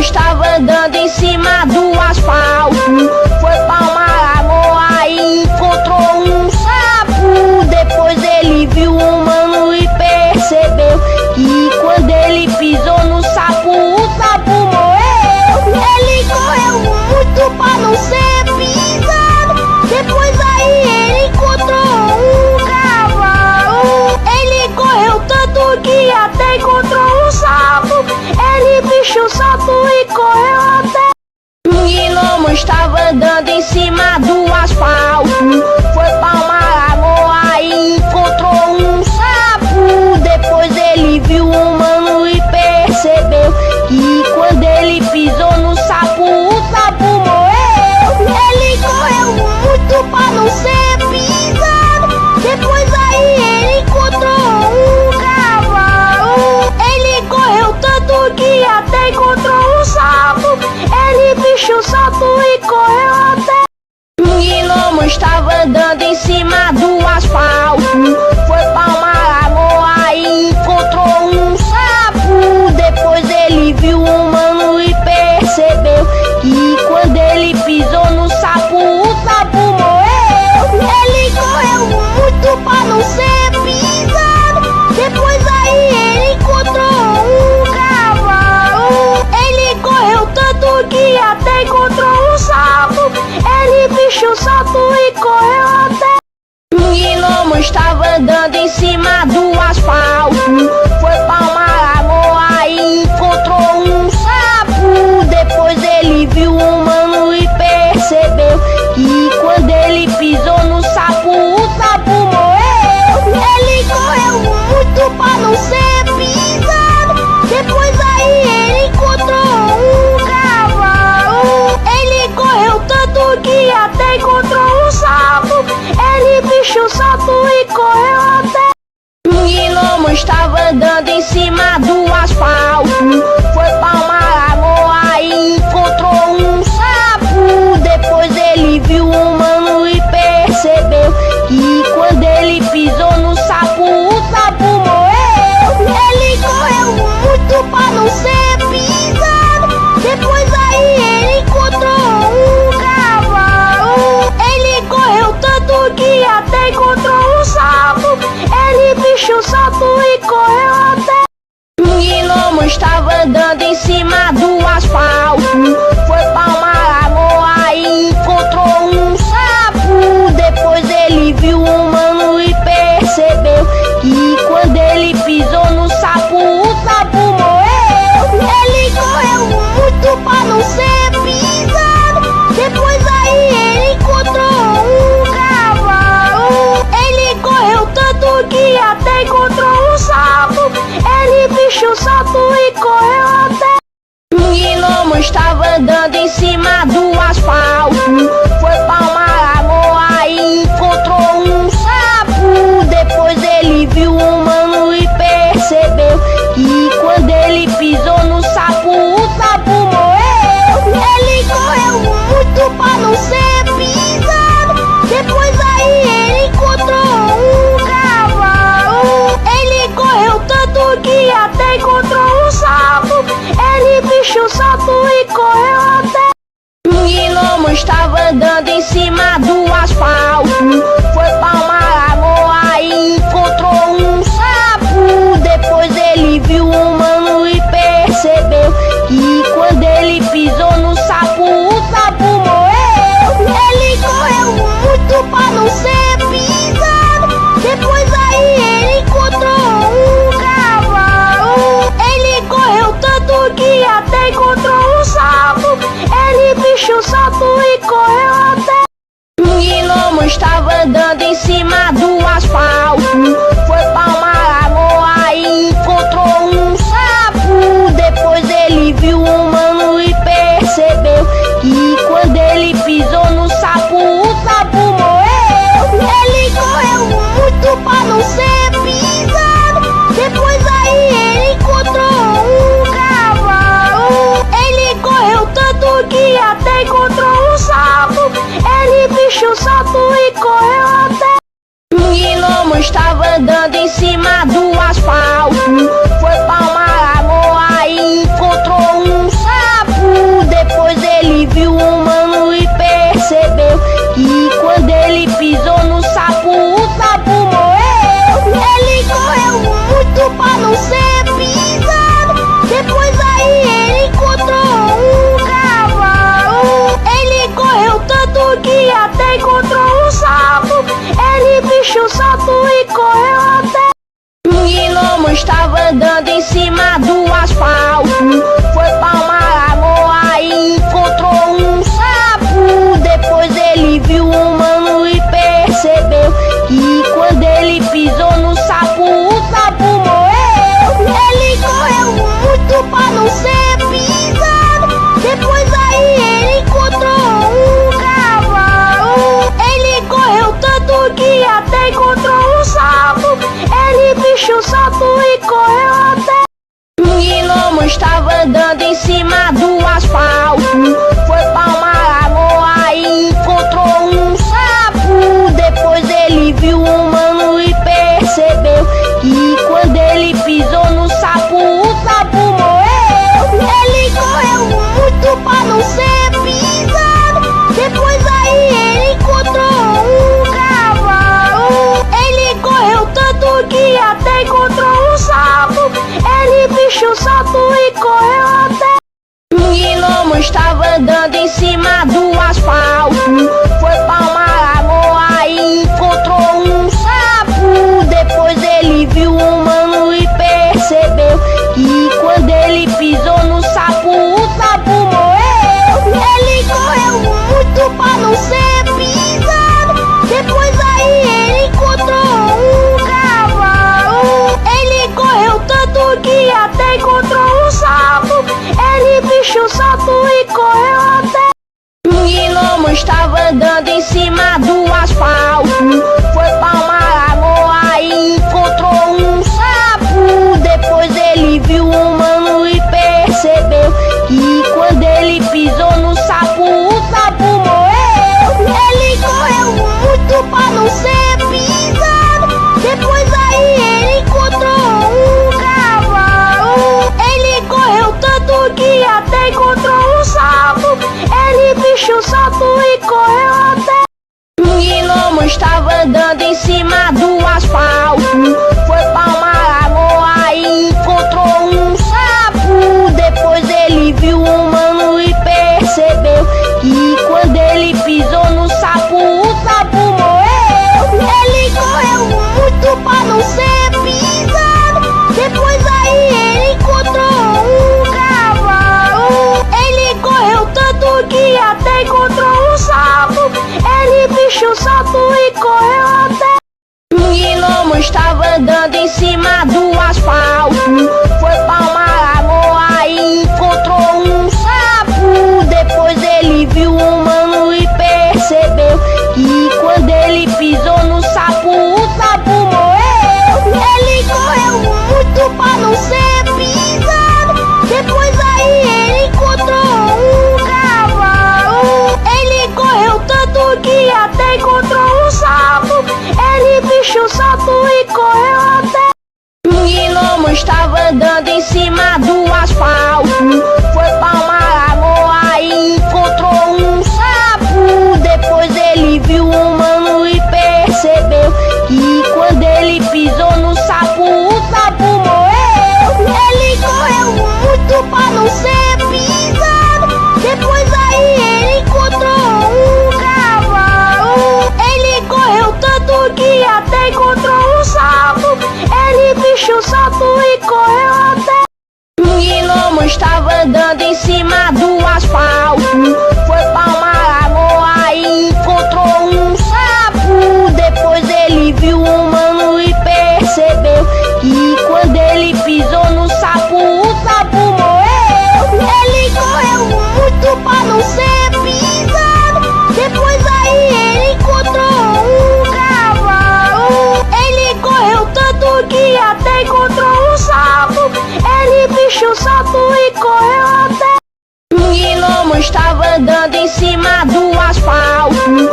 estava andando em cima do asfalto. Foi pra uma lagoa e encontrou um sapo. Depois ele viu um mano e percebeu que quando ele pisou no sapo, o sapo morreu. Ele correu muito pra não ser pisado. Depois aí ele encontrou um cavalo. Ele correu tanto que até encontrou um sapo. Ele bichou o sapo e correu até. Um gnomo estava andando em cima do asfalto. Foi pra uma lagoa e encontrou um sapo. Depois ele viu um mano e percebeu que quando ele pisou no sapo, o sapo morreu. Ele correu muito pra não ser pisado. Depois aí ele encontrou um cavalo. Ele correu tanto que até encontrou um sapo. Ele bichou o sapo e correu até. Um gnomo estava andando em cima do asfalto. Foi pra uma lagoa e encontrou um sapo. Depois ele viu um mano e percebeu que quando ele pisou no sapo, o sapo morreu. Ele correu muito pra não ser pisado. Depois aí ele encontrou um cavalo. Ele correu tanto que até encontrou um sapo. Ele bichou o sapo e correu até. Um gnomo estava andando em cima do asfalto. Foi pra uma lagoa e encontrou um sapo. Depois ele viu um mano e percebeu que quando ele pisou no sapo, o sapo morreu. Ele correu muito pra não ser pisado. Depois aí ele encontrou um cavalo. Ele correu tanto que até encontrou um sapo. Ele bichou o sapo e correu até. Um gnomo estava andando em cima do asfalto. Foi pra uma lagoa e encontrou um sapo. Depois ele viu um mano e percebeu que quando ele pisou no sapo, o sapo morreu. Ele correu muito pra não ser pisado. Depois aí ele encontrou um cavalo. Ele correu tanto que até encontrou um sapo. Ele bichou o sapo e correu até. Um gnomo estava andando em cima do asfalto. Foi pra uma lagoa e encontrou um sapo. Depois ele viu um mano e percebeu que quando ele pisou no sapo, o sapo morreu. Ele correu muito pra não ser pisado. Depois aí ele encontrou um cavalo. Ele correu tanto que até encontrou um sapo. Ele bichou o sapo e correu até. Um gnomo estava andando em cima do asfalto. Foi pra uma lagoa e encontrou um sapo. Depois ele viu um mano e percebeu que quando ele pisou no sapo, o sapo morreu. Ele correu muito pra não ser pisado. Depois aí ele encontrou um cavalo. Ele correu tanto que até encontrou um sapo. Ele bichou o sapo e correu até. Um gnomo estava andando em cima do asfalto. Foi pra uma lagoa e encontrou um sapo. Depois ele viu um mano e percebeu que quando ele pisou no sapo, o sapo morreu. Ele correu muito pra não ser pisado. Depois aí ele encontrou um cavalo. Ele correu tanto que até encontrou um sapo. Ele bichou o sapo e correu até. Um gnomo estava andando em cima do asfalto. Foi pra uma lagoa e encontrou um sapo. Depois ele viu um mano e percebeu que quando ele pisou no sapo, o sapo morreu. Ele correu muito pra não ser pisado. Depois aí ele encontrou um cavalo. Ele correu tanto que até encontrou um sapo. Ele bichou o sapo e correu até. Um gnomo estava andando em cima do asfalto. Foi pra uma lagoa e encontrou um sapo. estava andando em cima do asfalto, foi pra uma lagoa e encontrou um sapo. Depois ele viu um mano e percebeu que quando ele pisou no sapo, o sapo morreu. Ele correu muito pra não ser pisado. Depois aí ele encontrou um cavalo. Ele correu tanto que até encontrou um sapo. Ele bicho o sapo e correu até. Um gnomo estava andando em cima do asfalto, foi pra uma lagoa e encontrou um sapo. Depois ele viu um mano e percebeu que quando ele pisou no sapo, o sapo morreu. Ele correu muito pra não ser pisado. Depois aí ele encontrou um cavalo. Ele correu tanto que até encontrou um sapo. Ele bicho o sapo e correu até. Um gnomo estava andando em cima do asfalto, foi pra uma lagoa e encontrou um sapo. Depois ele viu um mano e percebeu que quando ele pisou no sapo, o sapo morreu. Ele correu muito pra não ser pisado. Depois aí ele encontrou um cavalo. Ele correu tanto que até encontrou um sapo. Ele bicho o sapo e correu até. Um gnomo estava andando em cima do asfalto, foi pra uma lagoa e encontrou um sapo. Depois ele viu um mano e percebeu que quando ele pisou no sapo, o sapo morreu. Ele correu muito pra não ser pisado. Depois aí ele encontrou um cavalo. Ele correu tanto que até encontrou um sapo. Ele bicho o sapo e correu até. Um gnomo estava andando em cima do asfalto, foi pra uma lagoa e encontrou um sapo. Depois ele viu um mano e percebeu que quando ele pisou no sapo, o sapo morreu. Ele correu muito pra não ser pisado. Depois aí ele encontrou um cavalo. Ele correu tanto que até encontrou um sapo. Ele bicho o sapo e correu até. Um gnomo estava andando em cima do asfalto, foi pra uma lagoa e encontrou um sapo. Depois ele viu um mano e percebeu que quando ele pisou no sapo, o sapo morreu. Ele correu muito pra não ser pisado. Depois aí ele encontrou um cavalo. Ele correu tanto que até encontrou um sapo. Ele bicho o sapo e correu até. Um gnomo estava andando em cima do asfalto, foi pra uma lagoa e encontrou um sapo. Depois ele viu um mano e percebeu que quando ele pisou no sapo, o sapo morreu. Ele correu muito pra não ser pisado. Depois aí ele encontrou um cavalo. Ele correu tanto que até encontrou um sapo. Ele bicho o sapo e correu até. Um gnomo estava andando em cima do asfalto, foi pra uma lagoa e encontrou um sapo. Depois ele viu um mano e percebeu que quando ele pisou no sapo, o sapo morreu. Ele correu muito pra não ser pisado. Depois aí ele encontrou um cavalo. Ele correu tanto que até encontrou um sapo. Ele bicho o sapo e correu até. Um gnomo estava andando em cima do asfalto,